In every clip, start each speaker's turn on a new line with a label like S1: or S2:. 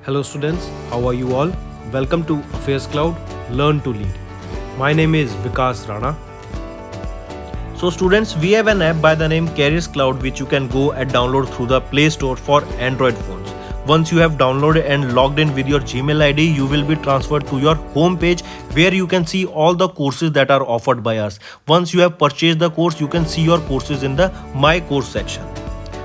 S1: Hello students, how are you all? Welcome to Affairs Cloud, Learn to Lead. My name is Vikas Rana. So students, we have an app by the name Careers Cloud which you can go and download through the Play Store for Android phones. Once you have downloaded and logged in with your Gmail ID, you will be transferred to your home page where you can see all the courses that are offered by us. Once you have purchased the course, you can see your courses in the My Course section.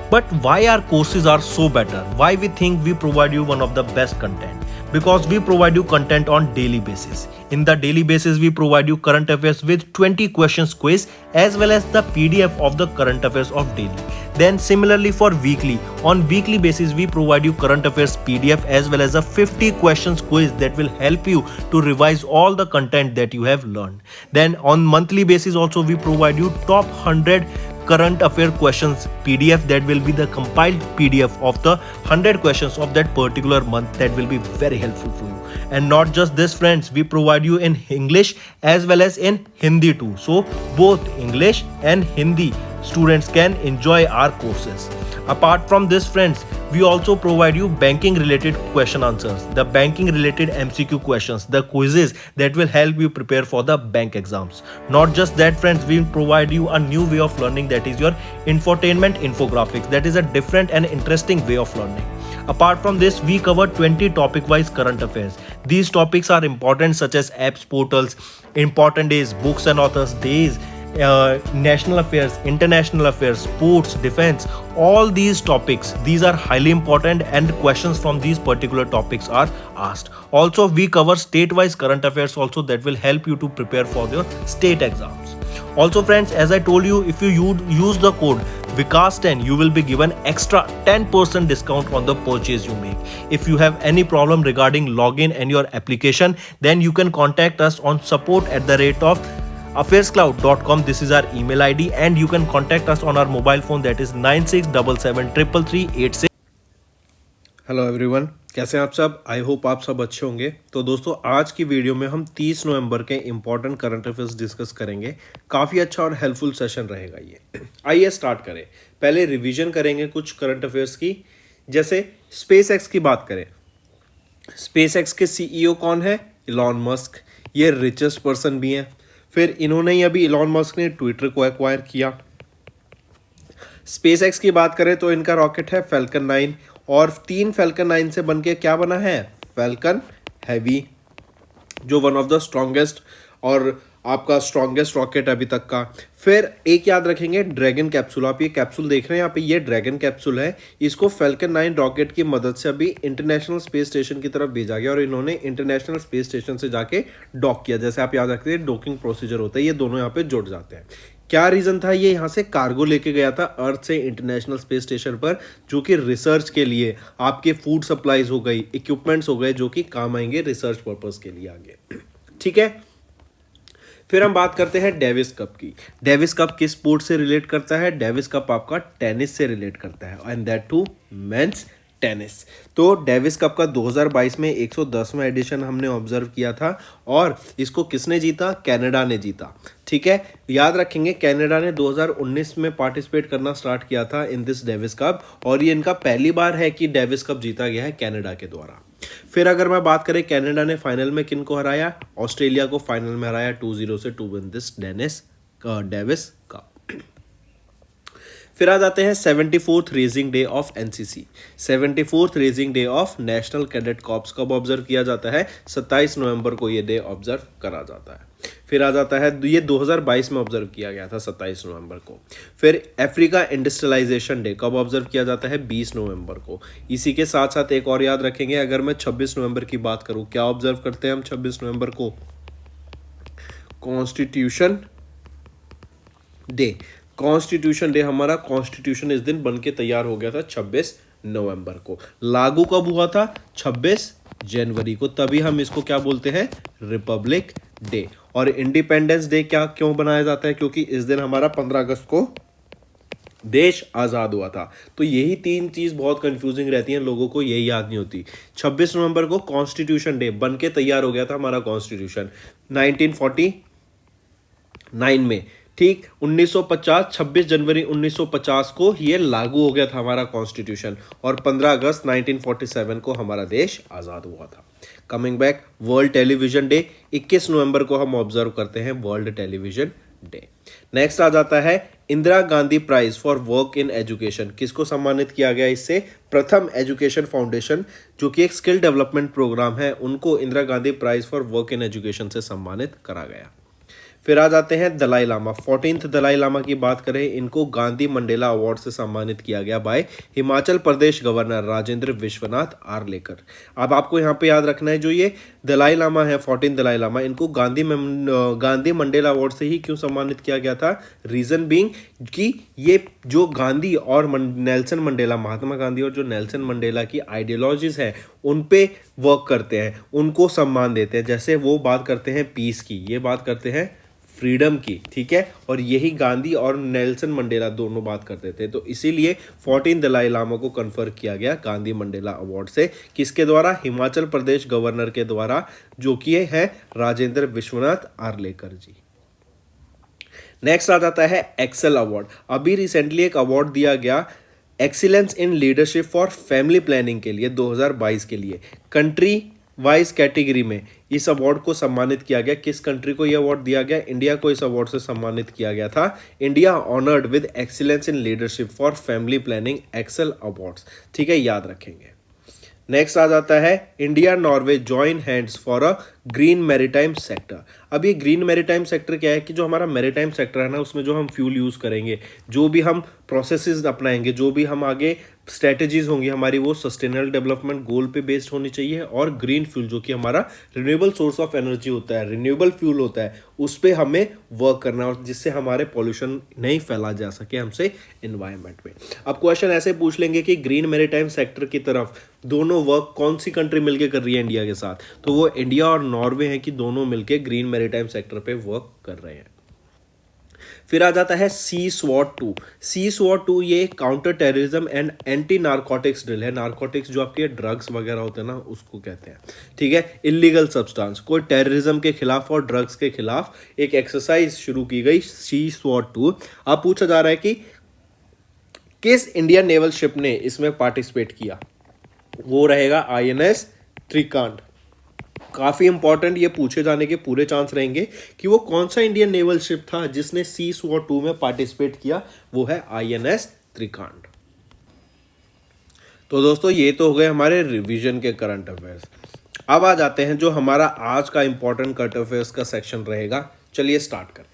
S1: But why our courses are so better? Why we think we provide you one of the best content? Because we provide you content on daily basis. In the daily basis, we provide you current affairs with 20 questions quiz as well as the PDF of the current affairs of daily. Then similarly for weekly, on weekly basis we provide you current affairs PDF as well as a 50 questions quiz that will help you to revise all the content that you have learned. Then on monthly basis also we provide you top 100 current affair questions PDF that will be the compiled PDF of the 100 questions of that particular month that will be very helpful for you. And not just this friends, we provide you in English as well as in Hindi too. So both English and Hindi students can enjoy our courses. Apart from this friends, we also provide you banking related question answers, the banking related MCQ questions, the quizzes that will help you prepare for the bank exams. Not just that friends, we provide you a new way of learning, that is your infotainment infographics. That is a different and interesting way of learning. Apart from this, we cover 20 topic wise current affairs. These topics are important such as apps, portals, important days, books and authors days, national affairs, international affairs, sports, defense, all these topics, these are highly important and questions from these particular topics are asked. Also we cover state-wise current affairs also that will help you to prepare for your state exams. Also friends, as I told you, if you use the code Vikas10, you will be given extra 10% discount on the purchase you make. If you have any problem regarding login and your application, then you can contact us on support@affairscloud.com. This is our email ID and you can contact us on our mobile phone, that is 9677333386. Hello everyone, कैसे हैं आप सब? I hope आप सब अच्छे होंगे। तो दोस्तों, आज की वीडियो में हम 30 नवंबर के इंपॉर्टेंट करंट अफेयर्स डिस्कस करेंगे। काफ़ी अच्छा और हेल्पफुल सेशन रहेगा ये। आइए स्टार्ट करें। पहले रिवीजन करेंगे कुछ करंट अफेयर्स की। जैसे स्पेस एक्स की बात करें, स्पेस एक्स के सीईओ कौन है? Elon Musk. ये रिचेस्ट पर्सन भी हैं। फिर इन्होंने ही अभी इलॉन मस्क ने ट्विटर को एक्वायर किया। स्पेस एक्स की बात करें तो इनका रॉकेट है फैल्कन 9 और 3 फैल्कन 9 से बनके क्या बना है? फैल्कन हैवी, जो वन ऑफ द स्ट्रॉन्गेस्ट और आपका स्ट्रॉन्गेस्ट रॉकेट अभी तक का। फिर एक याद रखेंगे, ड्रैगन कैप्सूल। आप ये कैप्सूल देख रहे हैं यहाँ पे, ये ड्रैगन कैप्सूल है। इसको फैल्कन 9 रॉकेट की मदद से अभी इंटरनेशनल स्पेस स्टेशन की तरफ भेजा गया और इन्होंने इंटरनेशनल स्पेस स्टेशन से जाके डॉक किया। जैसे आप याद रखते हैं, डॉकिंग प्रोसीजर होता है, ये दोनों यहाँ पे जुड़ जाते हैं। क्या रीज़न था? ये यहाँ से कार्गो लेके गया था अर्थ से इंटरनेशनल स्पेस स्टेशन पर, जो कि रिसर्च के लिए, आपके फूड सप्लाईज हो गई, इक्विपमेंट्स हो गए, जो कि काम आएंगे रिसर्च पर्पस के लिए आगे। ठीक है। फिर हम बात करते हैं डेविस कप की। डेविस कप किस स्पोर्ट से रिलेट करता है? डेविस कप आपका टेनिस से रिलेट करता है, and that too men's tennis. तो डेविस कप का 2022 में 110वां एडिशन हमने ऑब्जर्व किया था और इसको किसने जीता? कनाडा ने जीता। ठीक है, याद रखेंगे कनाडा ने 2019 में पार्टिसिपेट करना स्टार्ट किया था इन दिस डेविस कप और ये इनका पहली बार है कि डेविस कप जीता गया है कनाडा के द्वारा। फिर अगर मैं बात करें, कनाडा ने फाइनल में किन को हराया? ऑस्ट्रेलिया को फाइनल में हराया 2-0 से to win this Davis cup. फिर आ जाते हैं 74th raising day of NCC. 74th raising day of national cadet corps कब ऑब्जर्व किया जाता है? 27 नवंबर को ये डे ऑब्जर्व करा जाता है। फिर आ जाता है, ये 2022 में ऑब्जर्व किया गया था 27 नवंबर को। फिर अफ्रीका इंडस्ट्रियलाइजेशन डे कब ऑब्जर्व किया जाता है? 20 नवंबर को। इसी के साथ साथ एक और याद रखेंगे, अगर मैं 26 नवंबर की बात करूं, क्या ऑब्जर्व करते हैं हम 26 नवंबर को? Constitution day. कॉन्स्टिट्यूशन डे, हमारा कॉन्स्टिट्यूशन इस दिन बन के तैयार हो गया था 26 नवंबर को। लागू कब हुआ था? 26 जनवरी को। तभी हम इसको क्या बोलते हैं? Republic day. और इंडिपेंडेंस डे क्या क्यों बनाया जाता है? क्योंकि इस दिन हमारा 15 अगस्त को देश आज़ाद हुआ था। तो यही 3 चीज़ बहुत कंफ्यूजिंग रहती हैं, लोगों को यही याद नहीं होती। 26 नवंबर को कॉन्स्टिट्यूशन डे बन के तैयार हो गया था हमारा कॉन्स्टिट्यूशन 1949 में। ठीक 1950 26 जनवरी 1950 को ये लागू हो गया था हमारा कॉन्स्टिट्यूशन, और 15 अगस्त 1947 को हमारा देश आज़ाद हुआ था। Coming back, world television day 21 नवंबर को हम ऑब्जर्व करते हैं वर्ल्ड टेलीविजन डे। नेक्स्ट आ जाता है Indira Gandhi prize for work in education. किसको सम्मानित किया गया इससे? प्रथम एजुकेशन फाउंडेशन, जो कि एक स्किल डेवलपमेंट प्रोग्राम है, उनको Indira Gandhi prize for work in education से सम्मानित करा गया। फिर आ जाते हैं दलाई लामा। 14th दलाई लामा की बात करें, इनको गांधी मंडेला अवार्ड से सम्मानित किया गया बाय हिमाचल प्रदेश गवर्नर राजेंद्र विश्वनाथ आर्लेकर। अब आपको यहाँ पे याद रखना है, जो ये दलाई लामा है 14 दलाई लामा, इनको गांधी मंडेला अवार्ड से ही क्यों सम्मानित किया गया था? रीजन बीइंग कि ये जो गांधी और नेल्सन मंडेला, महात्मा गांधी और जो नेल्सन मंडेला की आइडियोलॉजीज है उन पे वर्क करते हैं, उनको सम्मान देते हैं। जैसे वो बात करते हैं पीस की, ये बात करते हैं फ्रीडम की, ठीक है, और यही गांधी और नेल्सन मंडेला दोनों बात करते थे। तो इसीलिए 14 दलाई लामा को कन्फर किया गया गांधी मंडेला अवार्ड से। किसके द्वारा? हिमाचल प्रदेश गवर्नर के द्वारा, जो कि है राजेंद्र विश्वनाथ आर्लेकर जी। नेक्स्ट आ जाता है एक्सेल अवार्ड। अभी रिसेंटली एक अवार्ड दिया गया excellence in leadership for family planning के लिए 2022 के लिए। कंट्री वाइज कैटेगरी में इस अवार्ड को सम्मानित किया गया। किस कंट्री को यह अवार्ड दिया गया? इंडिया को इस अवार्ड से सम्मानित किया गया था। India honoured with excellence in leadership for family planning excel awards, ठीक है, याद रखेंगे। नेक्स्ट आ जाता है India Norway join hands for a green maritime sector. अब ये ग्रीन मैरीटाइम सेक्टर क्या है कि जो हमारा मैरीटाइम सेक्टर है ना, उसमें जो हम फ्यूल यूज़ करेंगे, जो भी हम प्रोसेसेस अपनाएंगे, जो भी हम आगे स्ट्रेटजीज होंगी हमारी, वो सस्टेनेबल डेवलपमेंट गोल पे बेस्ड होनी चाहिए। और ग्रीन फ्यूल जो कि हमारा रिन्यूएबल सोर्स ऑफ एनर्जी होता है, रिन्यूएबल फ्यूल होता है, उस पर हमें वर्क करना है, और जिससे हमारे पॉल्यूशन नहीं फैला जा सके हमसे इन्वायरमेंट में। अब क्वेश्चन ऐसे पूछ लेंगे कि ग्रीन मैरीटाइम सेक्टर की तरफ दोनों वर्क कौन सी कंट्री मिलकर कर रही है इंडिया के साथ? तो वो इंडिया और नॉर्वे हैं कि दोनों मिलकर ग्रीन मैरीटाइम सेक्टर पे वर्क कर रहे हैं। फिर आ जाता है सी स्वॉट 2। सी स्वॉट 2 ये counter terrorism and anti narcotics drill है। नारकोटिक्स जो आपके ड्रग्स वगैरह होते हैं ना, उसको कहते हैं, ठीक है, इलीगल सब्सटेंस। कोई टेररिज्म के खिलाफ और ड्रग्स के खिलाफ एक एक्सरसाइज शुरू की गई, सी स्वॉट 2। अब पूछा जा रहा है कि किस इंडियन नेवल शिप ने इसमें पार्टिसिपेट किया? वो रहेगा INS त्रिकांड। काफ़ी इंपॉर्टेंट, ये पूछे जाने के पूरे चांस रहेंगे कि वो कौन सा इंडियन नेवल शिप था जिसने सी स्वॉट 2 में पार्टिसिपेट किया। वो है INS त्रिकांड। तो दोस्तों ये तो हो गए हमारे रिवीजन के करंट अफेयर्स। अब आ जाते हैं जो हमारा आज का इंपॉर्टेंट करंट अफेयर्स का सेक्शन रहेगा। चलिए स्टार्ट करें।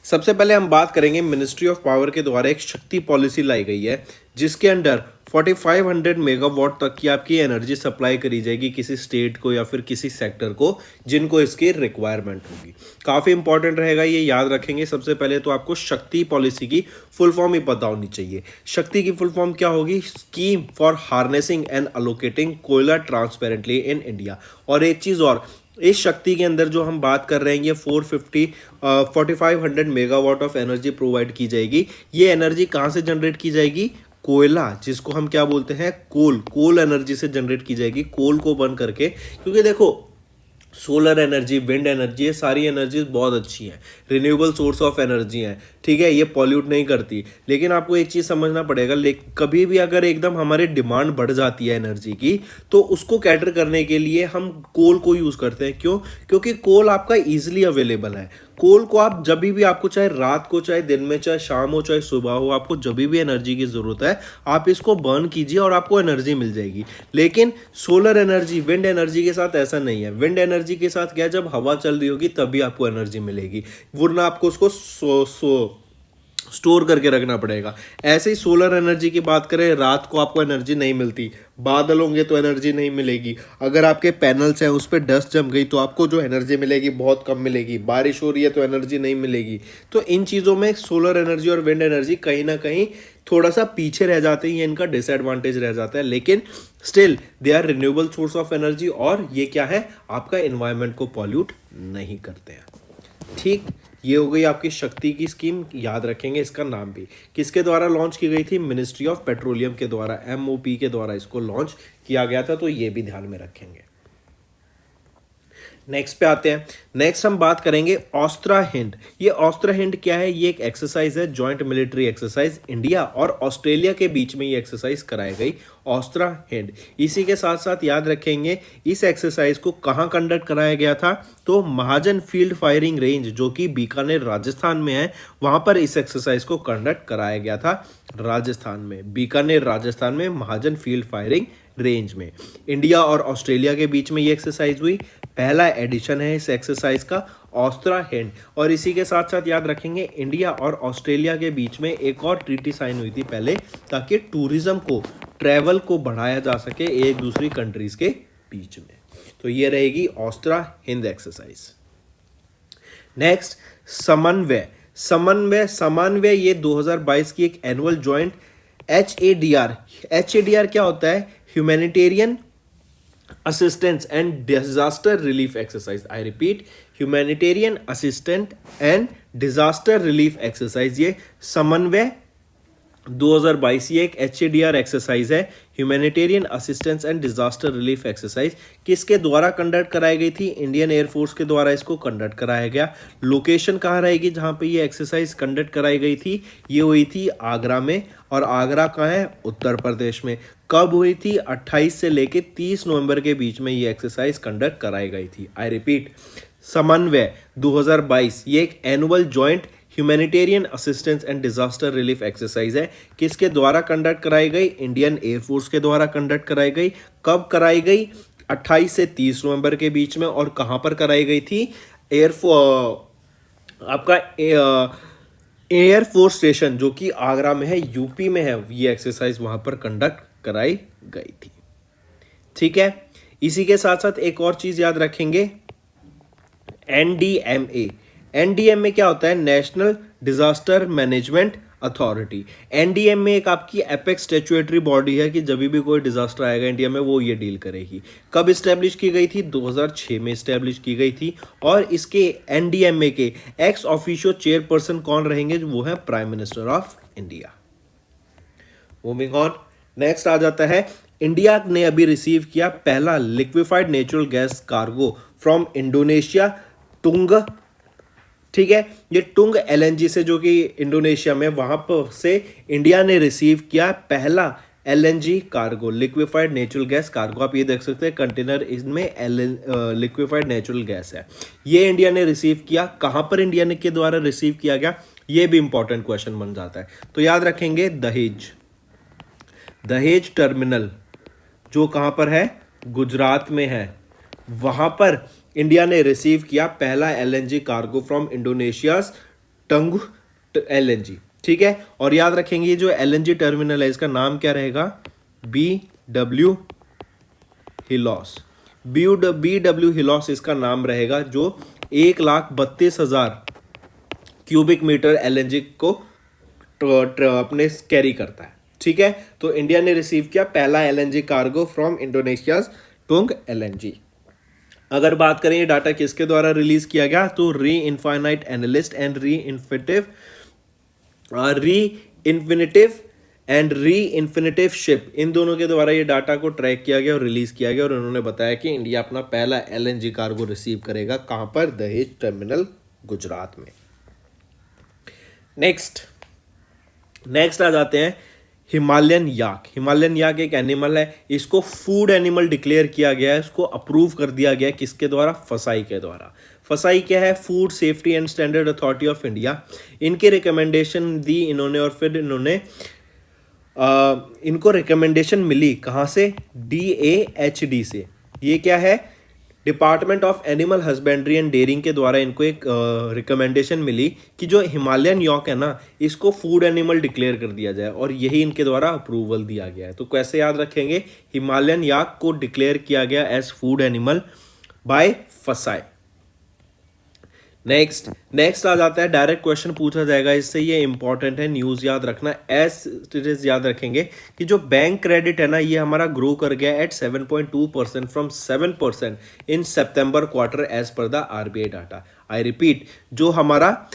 S1: सबसे पहले हम बात करेंगे मिनिस्ट्री ऑफ पावर के द्वारा एक शक्ति पॉलिसी लाई गई है, जिसके अंडर 4500 मेगावाट तक की आपकी एनर्जी सप्लाई करी जाएगी किसी स्टेट को या फिर किसी सेक्टर को जिनको इसकी रिक्वायरमेंट होगी। काफ़ी इंपॉर्टेंट रहेगा, ये याद रखेंगे। सबसे पहले तो आपको शक्ति पॉलिसी की फुल फॉर्म ही पता होनी चाहिए। शक्ति की फुल फॉर्म क्या होगी? Scheme for harnessing and allocating कोयला ट्रांसपेरेंटली इन इंडिया। और एक चीज़ और, इस शक्ति के अंदर जो हम बात कर रहे हैं, ये 4500 मेगावाट ऑफ एनर्जी प्रोवाइड की जाएगी। ये एनर्जी कहाँ से जनरेट की जाएगी? कोयला, जिसको हम क्या बोलते हैं? कोल एनर्जी से जनरेट की जाएगी, कोल को बर्न करके। क्योंकि देखो, सोलर एनर्जी, विंड एनर्जी, ये सारी एनर्जीज बहुत अच्छी हैं, रिन्यूएबल सोर्स ऑफ एनर्जी हैं, ठीक है, ये पॉल्यूट नहीं करती। लेकिन आपको एक चीज़ समझना पड़ेगा, कभी भी अगर एकदम हमारी डिमांड बढ़ जाती है एनर्जी की, तो उसको कैटर करने के लिए हम कोल को यूज़ करते हैं। क्यों? क्योंकि कोल आपका ईजिली अवेलेबल है। कोल को आप जब भी आपको, चाहे रात को, चाहे दिन में, चाहे शाम हो, चाहे सुबह हो, आपको जब भी एनर्जी की ज़रूरत है, आप इसको बर्न कीजिए और आपको एनर्जी मिल जाएगी। लेकिन सोलर एनर्जी, विंड एनर्जी के साथ ऐसा नहीं है। विंड एनर्जी के साथ क्या है, जब हवा चल रही होगी तभी आपको एनर्जी मिलेगी, वरना आपको उसको स्टोर करके रखना पड़ेगा। ऐसे ही सोलर एनर्जी की बात करें, रात को आपको एनर्जी नहीं मिलती, बादल होंगे तो एनर्जी नहीं मिलेगी, अगर आपके पैनल्स हैं उस पर डस्ट जम गई तो आपको जो एनर्जी मिलेगी बहुत कम मिलेगी, बारिश हो रही है तो एनर्जी नहीं मिलेगी। तो इन चीज़ों में सोलर एनर्जी और विंड एनर्जी कहीं ना कहीं थोड़ा सा पीछे रह जाते हैं, ये इनका डिसएडवांटेज रह जाता है। लेकिन still they are renewable source of energy, और ये क्या है, आपका एनवायरनमेंट को पॉल्यूट नहीं करते हैं। ठीक, ये हो गई आपकी शक्ति की स्कीम, याद रखेंगे इसका नाम भी। किसके द्वारा लॉन्च की गई थी? मिनिस्ट्री ऑफ पेट्रोलियम के द्वारा, MOP के द्वारा इसको लॉन्च किया गया था, तो ये भी ध्यान में रखेंगे। नेक्स्ट पे आते हैं। नेक्स्ट हम बात करेंगे ऑस्ट्रा हिंड। ये ऑस्ट्रा हिंड क्या है? ये एक एक्सरसाइज है, जॉइंट मिलिट्री एक्सरसाइज। इंडिया और ऑस्ट्रेलिया के बीच में ये एक्सरसाइज कराई गई, ऑस्ट्रा हिंड। इसी के साथ साथ याद रखेंगे इस एक्सरसाइज को कहाँ कंडक्ट कराया गया था, तो महाजन फील्ड फायरिंग रेंज जो कि बीकानेर राजस्थान में है, वहां पर इस एक्सरसाइज को कंडक्ट कराया गया था। राजस्थान में, बीकानेर राजस्थान में महाजन फील्ड फायरिंग रेंज में इंडिया और ऑस्ट्रेलिया के बीच में ये एक्सरसाइज हुई। पहला एडिशन है इस एक्सरसाइज का, ऑस्ट्रा हिंड। और इसी के साथ साथ याद रखेंगे इंडिया और ऑस्ट्रेलिया के बीच में एक और ट्रीटी साइन हुई थी पहले, ताकि टूरिज्म को, ट्रैवल को बढ़ाया जा सके एक दूसरी कंट्रीज के बीच में। तो ये रहेगी ऑस्ट्रा हिंद एक्सरसाइज। नेक्स्ट समन्वय। समन्वय ये 2022 की एक एनुअल जॉइंट HADR क्या होता है? Humanitarian assistance and disaster relief exercise. I repeat, humanitarian assistant and disaster relief exercise, ये समन्वय 2022 ये एक HADR एक्सरसाइज है, humanitarian assistance and disaster relief exercise. किसके द्वारा कंडक्ट कराई गई थी? इंडियन एयरफोर्स के द्वारा इसको कंडक्ट कराया गया। लोकेशन कहाँ रहेगी जहाँ पे ये एक्सरसाइज कंडक्ट कराई गई थी? ये हुई थी आगरा में, और आगरा कहाँ है? उत्तर प्रदेश में। कब हुई थी? 28 से लेके 30 नवंबर के बीच में ये एक्सरसाइज कंडक्ट कराई गई थी। आई रिपीट, समन्वय 2022 ये एक annual joint humanitarian assistance and disaster relief exercise है। किसके द्वारा कंडक्ट कराई गई? इंडियन एयरफोर्स के द्वारा कंडक्ट कराई गई। कब कराई गई? 28 से 30 नवंबर के बीच में। और कहां पर कराई गई थी? आपका एयरफोर्स स्टेशन जो कि आगरा में है, यूपी में है, ये एक्सरसाइज वहां पर कंडक्ट कराई गई थी। ठीक है, इसी के साथ साथ एक और चीज याद रखेंगे, एनडीएमए क्या होता है? National disaster management authority. NDMA एक आपकी एपेक्स स्टैट्यूटरी बॉडी है कि जब भी कोई डिजास्टर आएगा इंडिया में वो ये डील करेगी। कब इस्टेब्लिश की गई थी? 2006 में इस्टेब्लिश की गई थी। और इसके एनडीएमए के एक्स ऑफिशियो चेयरपर्सन कौन रहेंगे? वो है prime minister of India. Moving on, next आ जाता है, इंडिया ने अभी रिसीव किया पहला liquefied natural gas cargo from Indonesia, Tangguh. ठीक है, ये टुंग LNG से, जो कि इंडोनेशिया में, वहां पर से इंडिया ने रिसीव किया पहला LNG cargo, liquefied natural gas cargo. आप ये देख सकते हैं कंटेनर, इसमें लिक्विफाइड नेचुरल गैस है। ये इंडिया ने रिसीव किया। कहां पर इंडिया ने के द्वारा रिसीव किया गया? ये भी इंपॉर्टेंट क्वेश्चन बन जाता है। तो याद रखेंगे दहेज टर्मिनल जो कहां पर है? गुजरात में है। वहां पर इंडिया ने रिसीव किया पहला LNG cargo from इंडोनेशियाज tongue LNG। ठीक है, और याद रखेंगे जो LNG टर्मिनल है इसका नाम क्या रहेगा? BW हिलॉस इसका नाम रहेगा, जो 1,32,000 क्यूबिक मीटर LNG को अपने कैरी करता है। ठीक है, तो इंडिया ने रिसीव किया पहला LNG cargo from Indonesia's Tangguh LNG। अगर बात करें ये डाटा किसके द्वारा रिलीज किया गया, तो री infinite analyst and re infinitive ship, इन दोनों के द्वारा ये डाटा को ट्रैक किया गया और रिलीज किया गया। और उन्होंने बताया कि इंडिया अपना पहला LNG कार्गो रिसीव करेगा। कहां पर? दहेज टर्मिनल, गुजरात में। नेक्स्ट आ जाते हैं हिमालयन याक एक एनिमल है, इसको फूड एनिमल डिक्लेयर किया गया है, इसको अप्रूव कर दिया गया है। किसके द्वारा? फसाई के द्वारा। फसाई क्या है? Food safety and standard authority of India. इनके रिकमेंडेशन दी इन्होंने, और फिर इन्होंने इनको रिकमेंडेशन मिली कहाँ से? DAHD से। ये क्या है? Department of animal husbandry and dairying के द्वारा इनको एक रिकमेंडेशन मिली कि जो हिमालयन यॉक है ना, इसको फूड एनिमल डिक्लेयर कर दिया जाए, और यही इनके द्वारा अप्रूवल दिया गया है। तो कैसे याद रखेंगे? हिमालयन याक को डिक्लेयर किया गया एज फूड एनिमल बाय फसाई। नेक्स्ट आ जाता है, डायरेक्ट क्वेश्चन पूछा जाएगा इससे, ये इंपॉर्टेंट है, न्यूज याद रखना। एज याद रखेंगे कि जो बैंक क्रेडिट है ना, ये हमारा ग्रो कर गया at 7.2% from 7% in September quarter as per the RBI data. I repeat, जो हमारा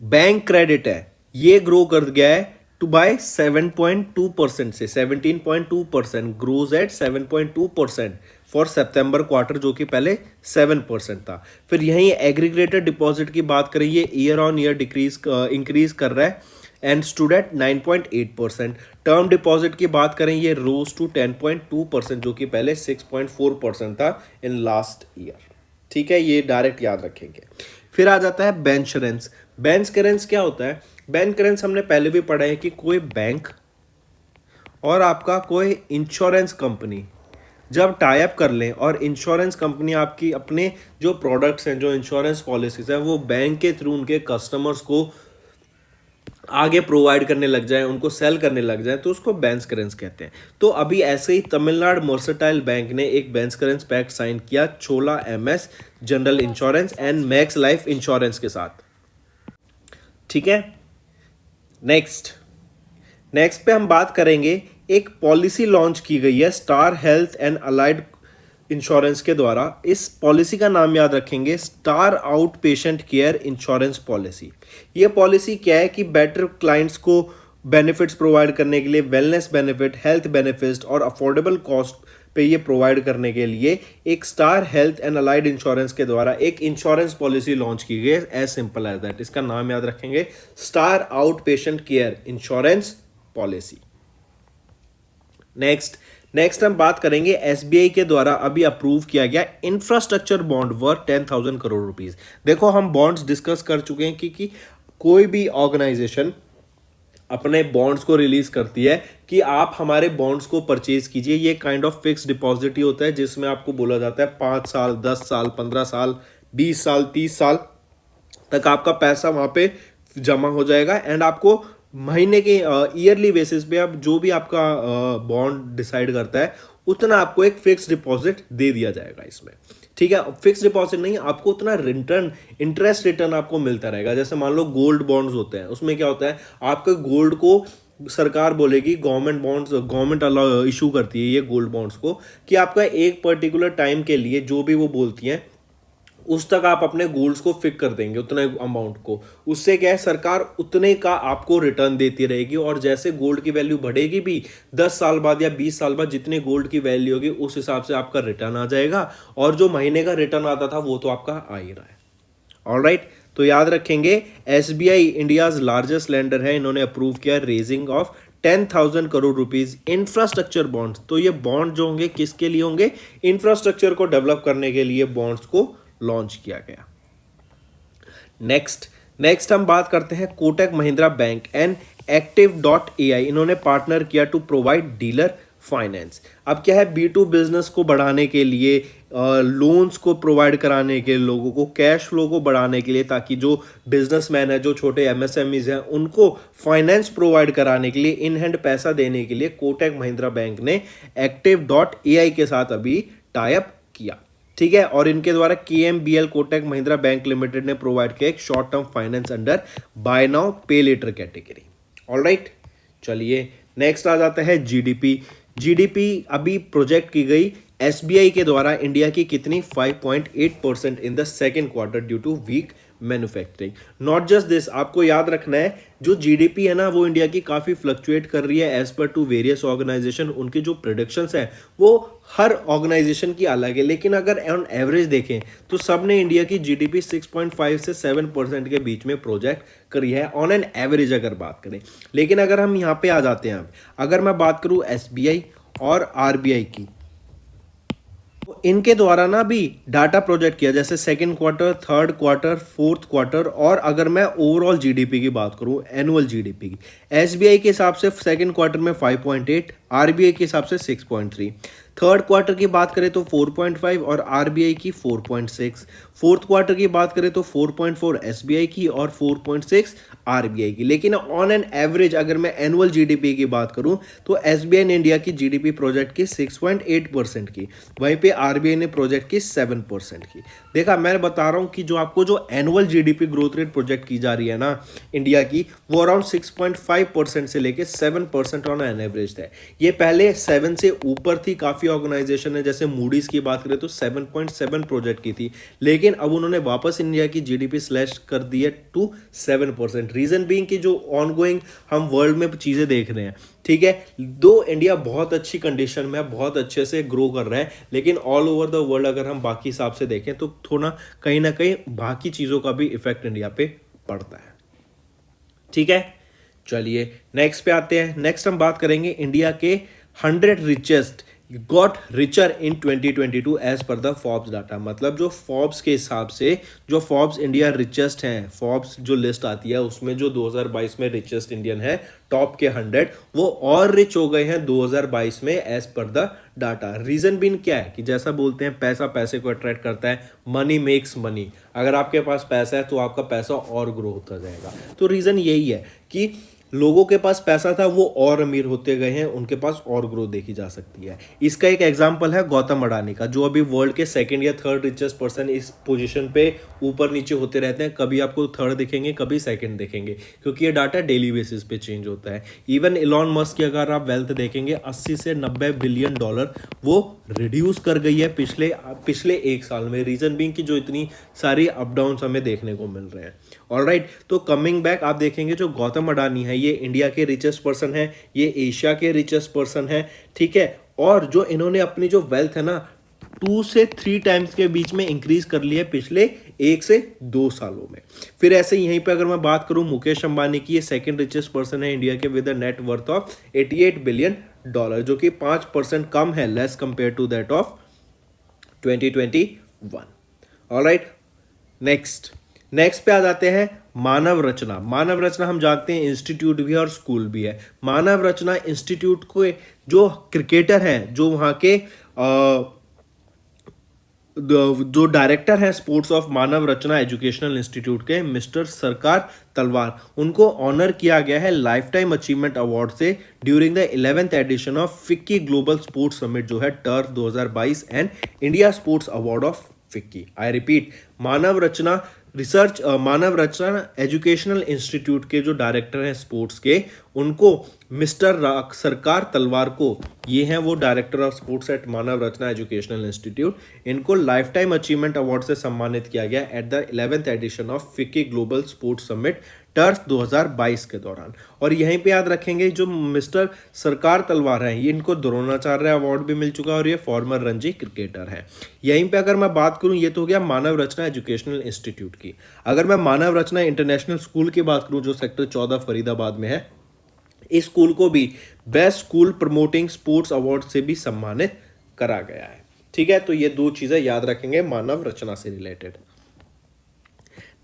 S1: बैंक क्रेडिट है ये ग्रो कर गया है टू बाय 7.2% से 17.2% grows at 7.2% for September quarter, जो कि पहले 7% था। फिर यहीं एग्रीगेटेड डिपॉजिट की बात करें, ये ईयर ऑन ईयर इंक्रीज कर रहा है and stood at 9.8%। Term deposit की बात करें, ये रोज टू 10.2%, जो कि पहले 6.4% था इन लास्ट ईयर। ठीक है, ये डायरेक्ट याद रखेंगे। फिर आ जाता है बेंच करेंस। बेंच करेंस क्या होता है? बेंच करेंस हमने पहले भी पढ़ा है कि कोई बैंक और आपका कोई इंश्योरेंस कंपनी जब टाई अप कर लें और इंश्योरेंस कंपनी आपकी अपने जो प्रोडक्ट्स हैं, जो इंश्योरेंस पॉलिसीज हैं, वो बैंक के थ्रू उनके कस्टमर्स को आगे प्रोवाइड करने लग जाए, उनको सेल करने लग जाए, तो उसको बेंच करेंस कहते हैं। तो अभी ऐसे ही तमिलनाडु मर्सेंटाइल बैंक ने एक बेंच करेंस पैक्ट साइन किया Chola MS general insurance and Max life insurance के साथ। ठीक है, नेक्स्ट पे हम बात करेंगे, एक पॉलिसी लॉन्च की गई है star health and allied insurance के द्वारा। इस पॉलिसी का नाम याद रखेंगे, star out patient care insurance policy. ये पॉलिसी क्या है कि बेटर क्लाइंट्स को बेनिफिट्स प्रोवाइड करने के लिए, वेलनेस बेनिफिट, हेल्थ बेनिफिट्स और अफोर्डेबल कॉस्ट पे ये प्रोवाइड करने के लिए एक star health and allied insurance के द्वारा एक इंश्योरेंस पॉलिसी लॉन्च की गई है। एज सिंपल एज दैट, इसका नाम याद रखेंगे, star out patient care insurance policy. Next हम बात करेंगे एसबीआई के द्वारा अभी अप्रूव किया गया infrastructure bond worth 10,000 crore rupees. देखो, हम बॉन्ड्स डिस्कस कर चुके हैं कि कोई भी ऑर्गेनाइजेशन अपने बॉन्ड्स को रिलीज करती है कि आप हमारे बॉन्ड्स को परचेज कीजिए। ये काइंड ऑफ फिक्स डिपॉजिट ही होता है, जिसमें आपको बोला जाता है 5 साल, 10 साल, 15 साल, 20 साल, 30 साल तक आपका पैसा वहां पे जमा हो जाएगा एंड आपको महीने के ईयरली बेसिस पे अब जो भी आपका बॉन्ड डिसाइड करता है उतना आपको एक फिक्स डिपॉजिट दे दिया जाएगा इसमें। ठीक है, फिक्स डिपॉजिट नहीं, आपको उतना रिटर्न, इंटरेस्ट रिटर्न आपको मिलता रहेगा। जैसे मान लो गोल्ड बॉन्ड्स होते हैं, उसमें क्या होता है, आपके गोल्ड को सरकार बोलेगी, गवर्नमेंट इशू करती है ये गोल्ड बॉन्ड्स को, कि आपका एक पर्टिकुलर टाइम के लिए जो भी वो बोलती हैं उस तक आप अपने गोल्ड्स को फिक्स कर देंगे, उतने अमाउंट को। उससे क्या है, सरकार उतने का आपको रिटर्न देती रहेगी और जैसे गोल्ड की वैल्यू बढ़ेगी भी 10 साल बाद या 20 साल बाद, जितने गोल्ड की वैल्यू होगी उस हिसाब से आपका रिटर्न आ जाएगा और जो महीने का रिटर्न आता था वो तो आपका आ ही रहा है। ऑलराइट, तो याद रखेंगे, एसबीआई इंडियाज लार्जेस्ट लेंडर है, इन्होंने अप्रूव किया raising of 10,000 crore rupees infrastructure bonds. तो ये बॉन्ड जो होंगे किसके लिए होंगे? इंफ्रास्ट्रक्चर को डेवलप करने के लिए बॉन्ड्स को लॉन्च किया गया। नेक्स्ट हम बात करते हैं कोटक महिंद्रा बैंक एंड एक्टिव.ai, इन्होंने पार्टनर किया टू प्रोवाइड डीलर फाइनेंस। अब क्या है, B2 बिजनेस को बढ़ाने के लिए, लोन्स को प्रोवाइड कराने के लिए, लोगों को कैश फ्लो को बढ़ाने के लिए, ताकि जो बिजनेसमैन है, जो छोटे MSMEs हैं, उनको फाइनेंस प्रोवाइड कराने के लिए, इन हैंड पैसा देने के लिए कोटक महिंद्रा बैंक ने एक्टिव.ai के साथ अभी टाई अप किया। ठीक है, और इनके द्वारा KMBL Kotak Mahindra bank limited ने प्रोवाइड किया एक short term finance under buy now pay later category. Alright, चलिए नेक्स्ट आ जाता है जीडीपी अभी प्रोजेक्ट की गई SBI के द्वारा इंडिया की कितनी? 5.8% in the second quarter due to weak manufacturing. Not just this, आपको याद रखना है, जो जीडीपी है ना, वो इंडिया की काफ़ी फ्लक्चुएट कर रही है as per to various organisation. उनकी जो प्रेडिक्शंस हैं वो हर ऑर्गेनाइजेशन की अलग है, लेकिन अगर ऑन एवरेज देखें तो सब ने इंडिया की जीडीपी 6.5 से 7% के बीच में प्रोजेक्ट करी है ऑन एन एवरेज अगर बात करें। लेकिन अगर हम यहाँ पे आ जाते हैं, अगर मैं बात करूँ SBI और RBI की, तो इनके द्वारा ना भी डाटा प्रोजेक्ट किया, जैसे second quarter, third quarter, fourth quarter, और अगर मैं ओवरऑल जीडीपी की बात करूं, एनुअल जीडीपी की, एसबीआई के हिसाब से सेकंड क्वार्टर में 5.8, आरबीआई के हिसाब से 6.3, थर्ड क्वार्टर की बात करें तो 4.5 और आरबीआई की 4.6, फोर्थ क्वार्टर की बात करें तो 4.4 एसबीआई की और 4.6 आरबीआई की। लेकिन ऑन एन एवरेज अगर मैं एनुअल जीडीपी की बात करूं तो एसबीआई ने इंडिया की जीडीपी प्रोजेक्ट की 6.8% की, वहीं पे आरबीआई ने प्रोजेक्ट की 7% की। देखा, मैं बता रहा हूं कि जो आपको जो annual GDP growth rate project की जा रही है ना इंडिया की, वो अराउंड 6.5% से लेके 7% ऑन एन एवरेज है। ये पहले 7 से ऊपर थी, काफी काफ़ी ऑर्गेनाइजेशन है, जैसे मूडीज़ की बात करें तो 7.7 प्रोजेक्ट की थी, लेकिन अब उन्होंने वापस इंडिया की जीडीपी स्लैश कर दी है टू 7%। रीज़न बीइंग कि जो ऑनगोइंग हम वर्ल्ड में चीज़ें देख रहे हैं, ठीक है, दो इंडिया बहुत अच्छी कंडीशन में है, बहुत अच्छे से ग्रो कर रहा है, लेकिन ऑल ओवर द वर्ल्ड अगर हम बाकी हिसाब से देखें तो थोड़ा कहीं ना कहीं बाकी चीज़ों का भी इफेक्ट इंडिया पे पड़ता है। ठीक है, चलिए नेक्स्ट पे आते हैं। नेक्स्ट हम बात करेंगे इंडिया के 100 richest got richer in 2022 as per the Forbes data. मतलब जो फॉर्ब्स के हिसाब से, जो फॉर्ब्स इंडिया रिचेस्ट हैं, फॉर्ब्स जो लिस्ट आती है उसमें जो 2022 में रिचेस्ट इंडियन है टॉप के 100, वो और रिच हो गए हैं 2022 में as per the data. Reason been क्या है कि जैसा बोलते हैं पैसा पैसे को अट्रैक्ट करता है, मनी मेक्स मनी। अगर आपके पास पैसा है तो आपका पैसा और ग्रो होता जाएगा। तो रीजन यही है कि लोगों के पास पैसा था वो और अमीर होते गए हैं, उनके पास और ग्रोथ देखी जा सकती है। इसका एक एग्जांपल है गौतम अडानी का, जो अभी वर्ल्ड के सेकंड या थर्ड रिचेस्ट पर्सन इस पोजीशन पे ऊपर नीचे होते रहते हैं। कभी आपको थर्ड दिखेंगे, कभी सेकंड दिखेंगे, क्योंकि ये डाटा डेली बेसिस पे चेंज होता है। इवन इलॉन मस्क की अगर आप वेल्थ देखेंगे 80 से 90 बिलियन डॉलर वो रिड्यूस कर गई है पिछले एक साल में। रीजन बीइंग कि जो इतनी सारी अप डाउन हमें देखने को मिल रहे हैं। ऑलराइट, तो कमिंग बैक आप देखेंगे जो गौतम अडानी है ये इंडिया के रिचेस्ट पर्सन है, ये एशिया के रिचेस्ट पर्सन है, ठीक है। और जो इन्होंने अपनी जो वेल्थ है ना 2 से 3 टाइम्स के बीच में इंक्रीज कर लिया है पिछले 1 से 2 सालों में। फिर ऐसे यहीं पे अगर मैं बात करूं मुकेश अंबानी की, ये सेकंड रिचेस्ट पर्सन है इंडिया के with a net worth of 88 billion dollar, जो कि 5% कम है less compare to that of 2021। Alright, next पे आ जाते हैं मानव रचना। मानव रचना हम जानते हैं इंस्टीट्यूट भी है और स्कूल भी है। मानव रचना इंस्टीट्यूट को जो क्रिकेटर हैं, जो वहाँ के जो डायरेक्टर हैं sports of Manav Rachna educational institute के, मिस्टर सरकार तलवार, उनको ऑनर किया गया है लाइफ टाइम अचीवमेंट अवार्ड से during the 11th edition of FICCI global sports summit, जो है turf 2022 and India sports award of FICCI. I repeat, Manav Rachna educational institute के जो डायरेक्टर हैं स्पोर्ट्स के, उनको मिस्टर सरकार तलवार को, ये हैं वो director of sports at Manav Rachna educational institute, इनको लाइफ टाइम अचीवमेंट अवार्ड से सम्मानित किया गया at the 11th edition of FICCI global sports summit turf 2022 के दौरान। और यहीं पे याद रखेंगे जो मिस्टर सरकार तलवार हैं, ये इनको द्रोणाचार्य अवार्ड भी मिल चुका है और ये फॉर्मर रणजी क्रिकेटर हैं। यहीं पे अगर मैं बात करूं, ये तो हो गया मानव रचना एजुकेशनल इंस्टीट्यूट की। अगर मैं मानव रचना इंटरनेशनल स्कूल की बात करूं जो सेक्टर 14 फरीदाबाद में है, इस स्कूल को भी best school promoting sports award से भी सम्मानित करा गया है। ठीक है, तो ये दो चीजें याद रखेंगे मानव रचना से रिलेटेड।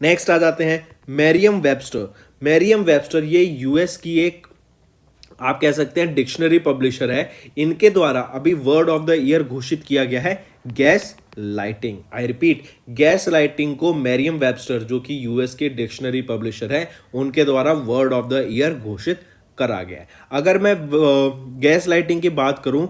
S1: नेक्स्ट आ जाते हैं मैरियम वेबस्टर। मैरियम वेबस्टर ये यूएस की एक आप कह सकते हैं डिक्शनरी पब्लिशर है। इनके द्वारा अभी वर्ड ऑफ द ईयर घोषित किया गया है gas lighting. I repeat, gas lighting को मैरियम वेबस्टर जो कि यूएस के डिक्शनरी पब्लिशर है, उनके द्वारा वर्ड ऑफ द ईयर घोषित करा गया है। अगर मैं गैस लाइटिंग की बात करूं,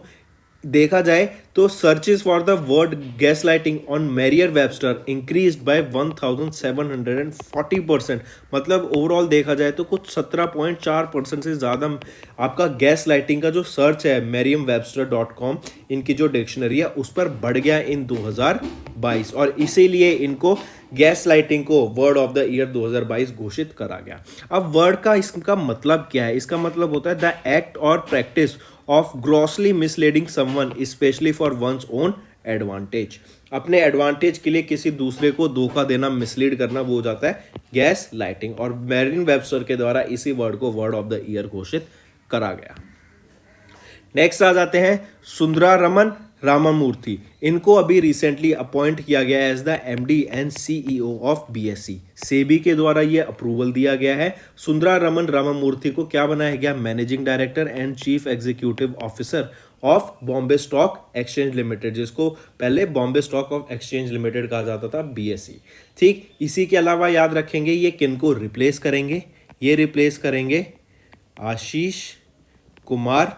S1: देखा जाए तो searches for the word gas lighting on Mariam Webster increased by 1740%। मतलब ओवरऑल देखा जाए तो कुछ 17.4% से ज़्यादा आपका गैस लाइटिंग का जो सर्च है merriam-webster.com, इनकी जो डिक्शनरी है उस पर बढ़ गया इन 2022, और इसीलिए इनको गैस लाइटिंग को वर्ड ऑफ द ईयर 2022 घोषित करा गया। अब वर्ड का इसका मतलब क्या है? इसका मतलब होता है द एक्ट और practice of grossly misleading someone specially for one's own advantage. अपने एडवांटेज के लिए किसी दूसरे को धोखा देना, मिसलीड करना, वो हो जाता है गैस लाइटिंग। और मैरियम वेबस्टर के द्वारा इसी वर्ड को वर्ड ऑफ द ईयर घोषित करा गया। नेक्स्ट आ जाते हैं सुंदरारमन रामामूर्ति। इनको अभी रिसेंटली अपॉइंट किया गया है as the MD and CEO of BSE. SEBI के द्वारा ये अप्रूवल दिया गया है। सुंदरारमन रामामूर्ति को क्या बनाया गया? Managing director and chief executive officer of Bombay stock exchange limited, जिसको पहले Bombay stock of exchange limited कहा जाता था, बीएसई। ठीक, इसी के अलावा याद रखेंगे ये किनको रिप्लेस करेंगे? ये रिप्लेस करेंगे आशीष कुमार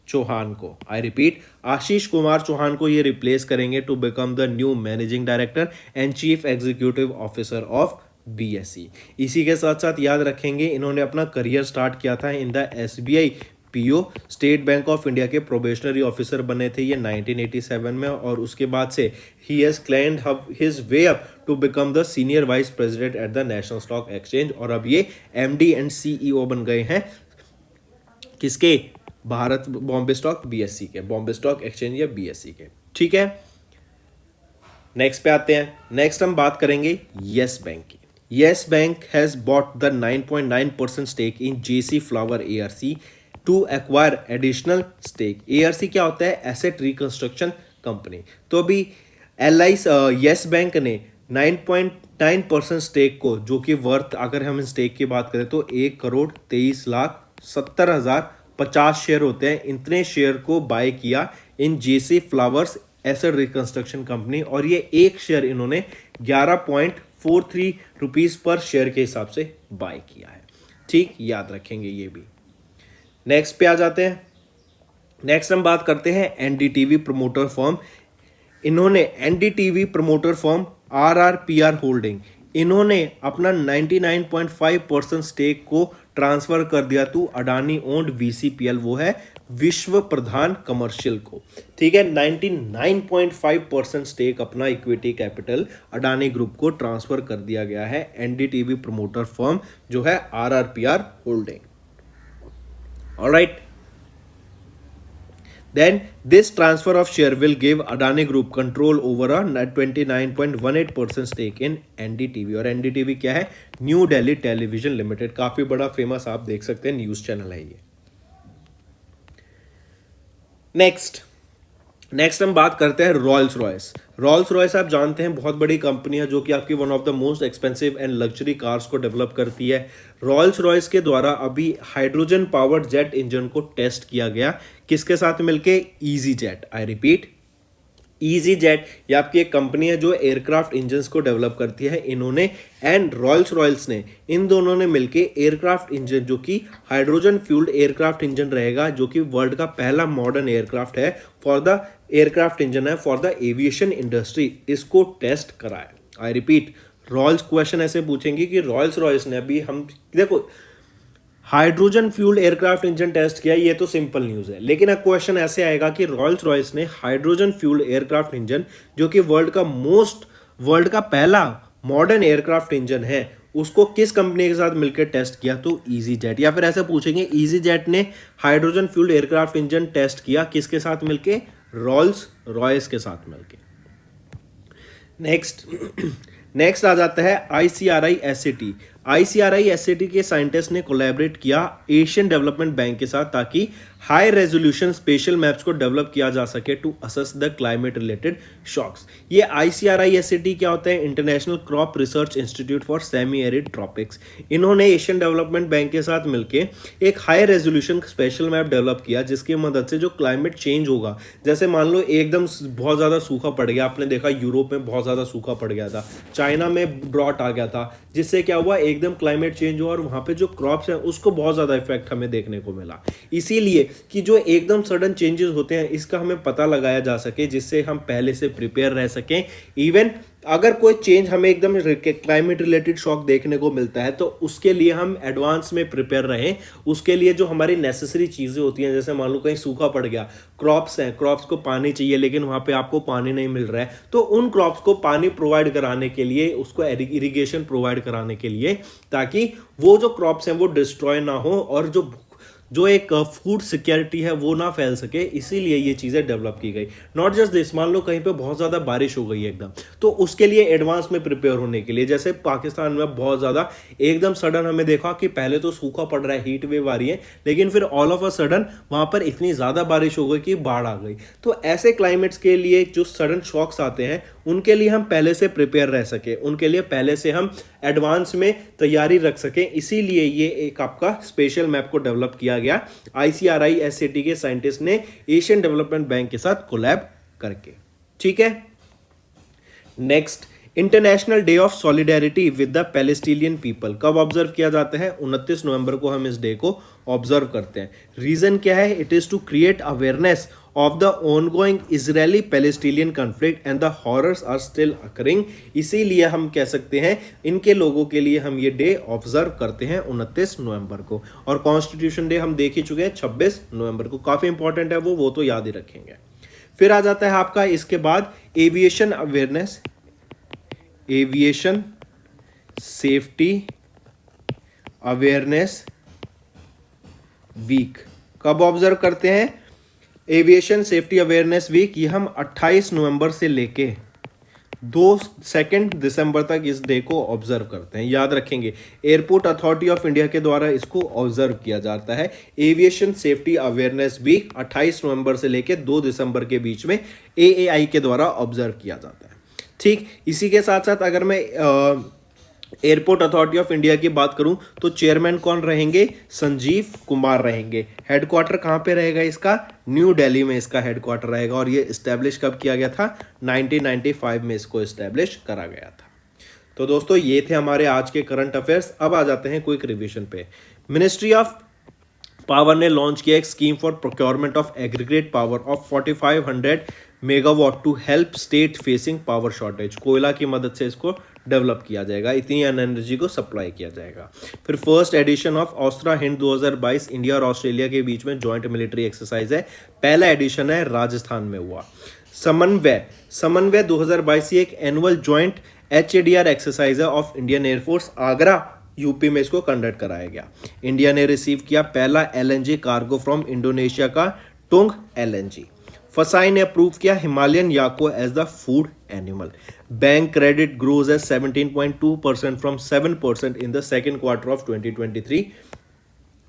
S1: चौहान को। आई रिपीट, आशीष कुमार चौहान को ये रिप्लेस करेंगे to become the new managing director and chief executive officer of BSE. इसी के साथ साथ याद रखेंगे इन्होंने अपना करियर स्टार्ट किया था in the SBI PO, state bank of India के प्रोबेशनरी ऑफिसर बने थे ये 1987 में, और उसके बाद से ही has climbed his way up to become the senior vice president at the national stock exchange, और अब ये एमडी एंड सीईओ बन गए हैं किसके? भारत बॉम्बे स्टॉक बीएससी के, बॉम्बे स्टॉक एक्सचेंज या बीएससी के। ठीक है, नेक्स्ट पे आते हैं। नेक्स्ट हम बात करेंगे येस बैंक की। Yes bank has bought the 9.9% stake in JC flower ARC to acquire additional stake. ARC क्या होता है? Asset reconstruction company. तो अभी येस बैंक ने 9.9% स्टेक को, जो कि वर्थ, अगर हम स्टेक की बात करें तो 1,23,70,050 शेयर होते हैं, इतने शेयर को बाय किया इन जेसी फ्लावर्स एसेट रिकंस्ट्रक्शन कंपनी, और ये एक शेयर इन्होंने 11.43 रुपीज पर शेयर के हिसाब से बाय किया है। ठीक, याद रखेंगे ये भी। नेक्स्ट पे आ जाते हैं। नेक्स्ट हम बात करते हैं एनडीटीवी प्रमोटर फर्म। इन्होंने NDTV promoter firm RRPR holding, इन्होंने अपना 99.5% स्टेक को ट्रांसफर कर दिया टू अडानी ओन्ड वीसीपीएल, वो है विश्व प्रधान कमर्शियल को। ठीक है, 99.5% स्टेक अपना इक्विटी कैपिटल अडानी ग्रुप को ट्रांसफर कर दिया गया है एनडीटीवी प्रमोटर फर्म जो है RRPR holding. Alright, then this transfer of share will give Adani Group control over a 29.18% stake in NDTV, और NDTV क्या है? न्यू दिल्ली टेलीविजन लिमिटेड, काफी बड़ा फेमस आप देख सकते हैं न्यूज चैनल है ये। नेक्स्ट हम बात करते हैं रॉल्स रॉयस। रॉल्स रॉयस आप जानते हैं बहुत बड़ी कंपनी है जो कि आपकी one of the most expensive and luxury cars को डेवलप करती है। रॉल्स रॉयस के द्वारा अभी हाइड्रोजन पावर्ड जेट इंजन को टेस्ट किया गया, किसके साथ मिलके? Easy jet. I repeat, easy jet, ये आपकी एक कंपनी है जो एयरक्राफ्ट इंजन्स को डेवलप करती है, इन्होंने एंड रॉल्स रॉयल्स ने, इन दोनों ने मिलके एयरक्राफ्ट इंजन जो कि हाइड्रोजन फ्यूल्ड एयरक्राफ्ट इंजन रहेगा, जो कि वर्ल्ड का पहला मॉडर्न एयरक्राफ्ट है फॉर द एयरक्राफ्ट इंजन है फॉर द एविएशन इंडस्ट्री, इसको टेस्ट कराया। आई रिपीट, रॉल्स क्वेश्चन ऐसे पूछेंगे कि रॉल्स रॉयल्स ने अभी, हम देखो hydrogen fuelled aircraft engine test किया, ये तो सिंपल न्यूज़ है, लेकिन अब क्वेश्चन ऐसे आएगा कि रॉल्स रॉयस ने हाइड्रोजन फ्यूल्ड एयरक्राफ्ट इंजन जो कि वर्ल्ड का पहला मॉडर्न एयरक्राफ्ट इंजन है, उसको किस कंपनी के साथ मिलकर टेस्ट किया? तो ईजी जेट। या फिर ऐसे पूछेंगे ईजी जेट ने hydrogen fuelled aircraft engine test किया किसके साथ मिलके? रॉल्स रॉयस के साथ मिलके। नेक्स्ट आ जाता है ICRI-SAT। ICRI-SAT के साइंटिस्ट ने कोलैबोरेट किया एशियन डेवलपमेंट बैंक के साथ ताकि हाई रेजोल्यूशन स्पेशल मैप्स को डेवलप किया जा सके to assess the climate related shocks. ये ICRI-SAT क्या होता है? International crop research institute for semi arid tropics. इन्होंने एशियन डेवलपमेंट बैंक के साथ मिलकर एक high resolution spatial map develop किया जिसकी मदद से जो क्लाइमेट चेंज होगा, जैसे मान लो एकदम बहुत ज़्यादा सूखा पड़ गया, आपने देखा यूरोप में बहुत ज़्यादा सूखा पड़ गया था, चाइना में ड्रॉट आ गया था, जिससे क्या हुआ एकदम क्लाइमेट चेंज हुआ और वहाँ पे जो क्रॉप्स हैं उसको बहुत ज़्यादा इफेक्ट हमें देखने को मिला। इसीलिए कि जो एकदम सडन चेंजेस होते हैं इसका हमें पता लगाया जा सके, जिससे हम पहले से प्रिपेयर रह सकें। इवन अगर कोई चेंज हमें एकदम क्लाइमेट रिलेटेड शॉक देखने को मिलता है तो उसके लिए हम एडवांस में प्रिपेयर रहें। उसके लिए जो हमारी नेसेसरी चीज़ें होती हैं, जैसे मान लो कहीं सूखा पड़ गया, क्रॉप्स हैं, क्रॉप्स को पानी चाहिए लेकिन वहाँ पे आपको पानी नहीं मिल रहा है, तो उन क्रॉप्स को पानी प्रोवाइड कराने के लिए, उसको इरिगेशन प्रोवाइड कराने के लिए, ताकि वो जो क्रॉप्स हैं वो डिस्ट्रॉय ना हो और जो एक फूड सिक्योरिटी है वो ना फैल सके, इसीलिए ये चीज़ें डेवलप की गई। नॉट जस्ट दिस, मान लो कहीं पे बहुत ज़्यादा बारिश हो गई एकदम, तो उसके लिए एडवांस में प्रिपेयर होने के लिए, जैसे पाकिस्तान में बहुत ज़्यादा एकदम सडन हमें देखा कि पहले तो सूखा पड़ रहा है, हीट वेव आ रही है, लेकिन फिर ऑल ऑफ अ सडन वहाँ पर इतनी ज़्यादा बारिश हो गई कि बाढ़ आ गई। तो ऐसे क्लाइमेट्स के लिए जो सडन शॉक्स आते हैं उनके लिए हम पहले से प्रिपेयर रह सके, उनके लिए पहले से हम एडवांस में तैयारी रख सकें, इसीलिए ये एक आपका स्पेशल मैप को डेवलप किया गया ICRI-SAT के साइंटिस्ट ने एशियन डेवलपमेंट बैंक के साथ कोलैब करके। ठीक है, next, international day of solidarity with the Palestinian people कब ऑब्जर्व किया जाता है? 29 नवंबर को हम इस डे को ऑब्जर्व करते हैं। रीजन क्या है? It is to create awareness of the ongoing Israeli Palestinian conflict and the horrors are still occurring. इसीलिए हम कह सकते हैं इनके लोगों के लिए हम ये डे ऑब्जर्व करते हैं 29 नवंबर को। और कॉन्स्टिट्यूशन डे हम देख ही चुके हैं 26 नवंबर को। काफ़ी इंपॉर्टेंट है वो तो याद ही रखेंगे। फिर आ जाता है आपका इसके बाद aviation awareness, aviation safety awareness week. कब ऑब्जर्व करते हैं एविएशन सेफ्टी अवेयरनेस वीक? ये हम 28 नवंबर से लेके 2 दिसंबर तक इस डे को ऑब्जर्व करते हैं। याद रखेंगे एयरपोर्ट अथॉरिटी ऑफ इंडिया के द्वारा इसको ऑब्जर्व किया जाता है। एविएशन सेफ्टी अवेयरनेस वीक 28 नवंबर से लेके 2 दिसंबर के बीच में AAI के द्वारा ऑब्जर्व किया जाता है। ठीक, इसी के साथ साथ अगर मैं एयरपोर्ट अथॉरिटी ऑफ इंडिया की बात करूं तो चेयरमैन कौन रहेंगे? संजीव कुमार रहेंगे। हेडक्वार्टर कहां पे रहेगा इसका? न्यू दिल्ली में इसका हेडक्वार्टर रहेगा। और ये इस्टेब्लिश कब किया गया था? 1995 में इसको इस्टेब्लिश करा गया था। तो दोस्तों ये थे हमारे आज के करंट अफेयर्स। अब आ जाते हैं क्विक रिवीजन पे। मिनिस्ट्री ऑफ पावर ने लॉन्च किया एक scheme for procurement of aggregate power of 4500 megawatt to help state facing power shortage. कोयला की मदद से इसको डेवलप किया जाएगा, इतनी एनर्जी को सप्लाई किया जाएगा। फिर first edition of Austra Hind 2022 India और ऑस्ट्रेलिया के बीच में जॉइंट मिलिट्री एक्सरसाइज है। पहला एडिशन है राजस्थान में हुआ। समन्वय 2022 एक एनुअल जॉइंट HADR एक्सरसाइज है of Indian air force. Agra UP में इसको कंडक्ट कराया गया। इंडिया ने रिसीव किया पहला LNG कार्गो फ्रॉम इंडोनेशिया का टुंग LNG। फसाई ने अप्रूव किया हिमालयन याको as the food animal. Bank credit grows as 17.2% from 7% in the second quarter of 2023।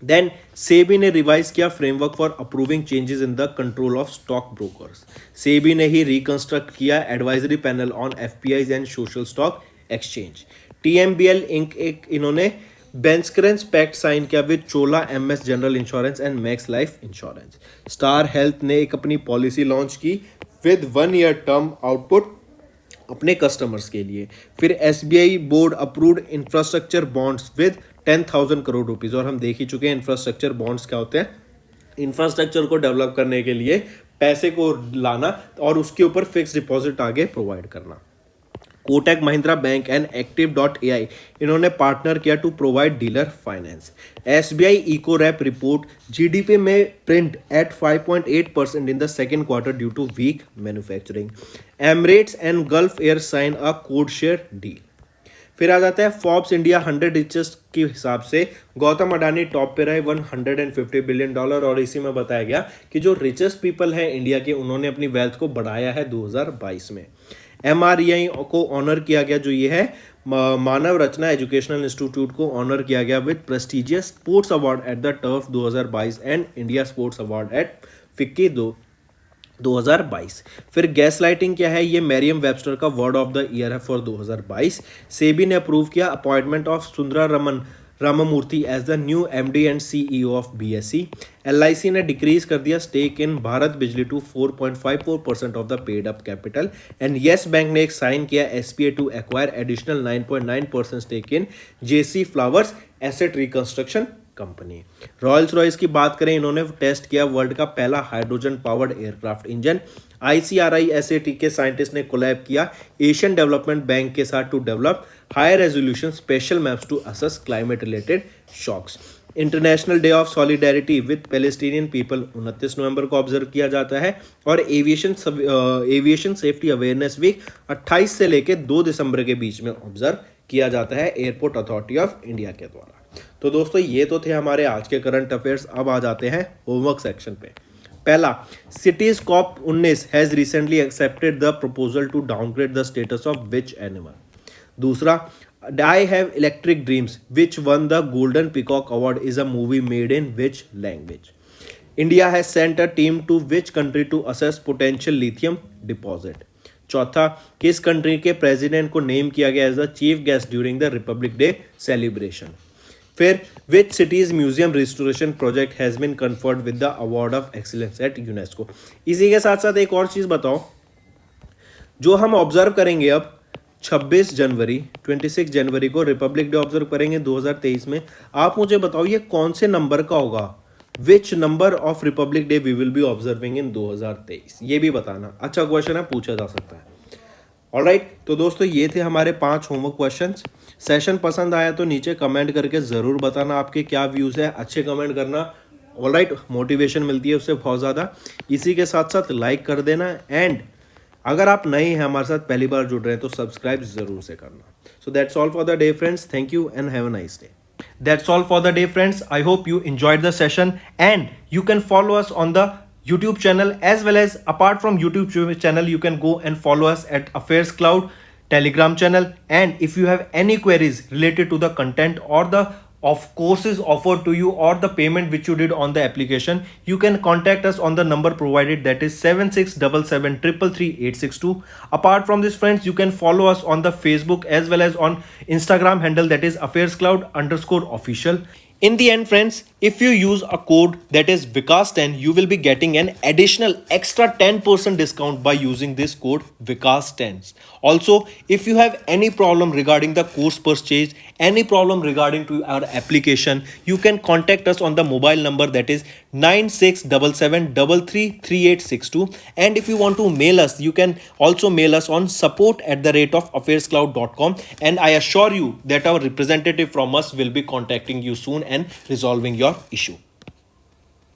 S1: Then SEBI ने रिवाइज किया framework for approving changes in the control of stock brokers. SEBI ने ही reconstruct किया advisory panel on FPIs and social stock exchange. TMBL इंक एक इन्होंने bancassurance pact sign किया with Chola MS general insurance and Max life insurance. Star Health ने एक अपनी पॉलिसी लॉन्च की विद 1 ईयर टर्म आउटपुट अपने कस्टमर्स के लिए। फिर SBI board approved infrastructure bonds with 10,000 crore rupees. और हम देख ही चुके हैं इंफ्रास्ट्रक्चर बॉन्ड्स क्या होते हैं। इंफ्रास्ट्रक्चर को डेवलप करने के लिए पैसे को लाना और उसके ऊपर फिक्स डिपॉजिट आगे प्रोवाइड करना। Kotak Mahindra bank and Active.ai इन्होंने पार्टनर किया to provide dealer finance. SBI eco wrap report GDP में print at 5.8% in the second quarter due to weak manufacturing. Emirates and Gulf Air sign a code share deal. फिर आ जाता है Forbes India 100 richest के हिसाब से Gautam Adani top पे रहे $150 बिलियन। और इसी में बताया गया कि जो रिचेस्ट पीपल हैं इंडिया के उन्होंने अपनी वेल्थ को बढ़ाया है 2022 में। MREI को ऑनर किया गया, जो ये है मानव रचना एजुकेशनल इंस्टीट्यूट को ऑनर किया गया with prestigious sports award at the turf 2022 and India sports award at FICCI 2022। फिर गैस लाइटिंग क्या है? ये मैरियम वेबस्टर का वर्ड ऑफ द ईयर है फॉर 2022। सेबी ने अप्रूव किया appointment of Sundararaman Ramamurthy as the new MD and CEO of BSE। LIC ने decrease कर दिया stake in Bharat Bijli to 4.54% of the paid up capital. And Yes bank ने एक sign किया SPA to acquire additional 9.9% stake in JC flowers asset reconstruction company. Rolls Royce की बात करें, इन्होंने टेस्ट किया वर्ल्ड का पहला hydrogen powered aircraft engine. ICRI SAT के साइंटिस्ट ने कोलैब किया एशियन डेवलपमेंट बैंक के साथ to develop high resolution spatial maps to assess climate related shocks. International day of solidarity with Palestinian people 29 नवंबर को observe किया जाता है। और एविएशन सेफ्टी अवेयरनेस वीक 28 से लेकर 2 दिसंबर के बीच में ऑब्जर्व किया जाता है एयरपोर्ट अथॉरिटी ऑफ इंडिया के द्वारा। तो दोस्तों ये तो थे हमारे आज के करंट अफेयर्स। अब आ जाते हैं होमवर्क सेक्शन पे। पहला, CITES COP19 has recently accepted the proposal to downgrade the status of which animal. दूसरा, I have electric dreams which won the golden peacock award is a movie made in which language? India has sent a team to which country to assess potential lithium deposit? चौथा, किस country के president को name किया गया as the chief guest during the republic day celebration? फिर which city's museum restoration project has been conferred with the award of excellence at UNESCO? इसी के साथ साथ एक और चीज बताओ, जो हम ऑब्जर्व करेंगे अब 26 जनवरी को रिपब्लिक डे ऑब्जर्व करेंगे 2023 में। आप मुझे बताओ ये कौन से नंबर का होगा which number of republic day we will be observing इन 2023, ये भी बताना। अच्छा क्वेश्चन है, पूछा जा सकता है। ऑलराइट, तो दोस्तों ये थे हमारे 5 होमवर्क क्वेश्चंस। सेशन पसंद आया तो नीचे कमेंट करके ज़रूर बताना आपके क्या व्यूज़ है, अच्छे कमेंट करना। ऑलराइट, मोटिवेशन मिलती है उससे बहुत ज़्यादा। इसी के साथ साथ लाइक कर देना, एंड अगर आप नए हैं हमारे साथ पहली बार जुड़ रहे हैं तो सब्सक्राइब ज़रूर से करना। So that's all for the day friends, thank you and have a nice day. That's all for the day, friends. I hope you enjoyed the session, and you can follow us on the YouTube channel, as well as apart from YouTube channel, you can go and follow us at Affairs Cloud Telegram channel. And if you have any queries related to the content or the of courses offered to you or the payment which you did on the application, you can contact us on the number provided, that is 7677333862. Apart from this, friends, you can follow us on the Facebook as well as on Instagram handle, that is affairscloud_official. In the end, friends, if you use a code that is Vikas10, you will be getting an additional extra 10% discount by using this code Vikas10. Also, if you have any problem regarding the course purchase, any problem regarding to our application, you can contact us on the mobile number, that is 9677333862. And if you want to mail us, you can also mail us on support@affairscloud.com, and I assure you that our representative from us will be contacting you soon and resolving your issue.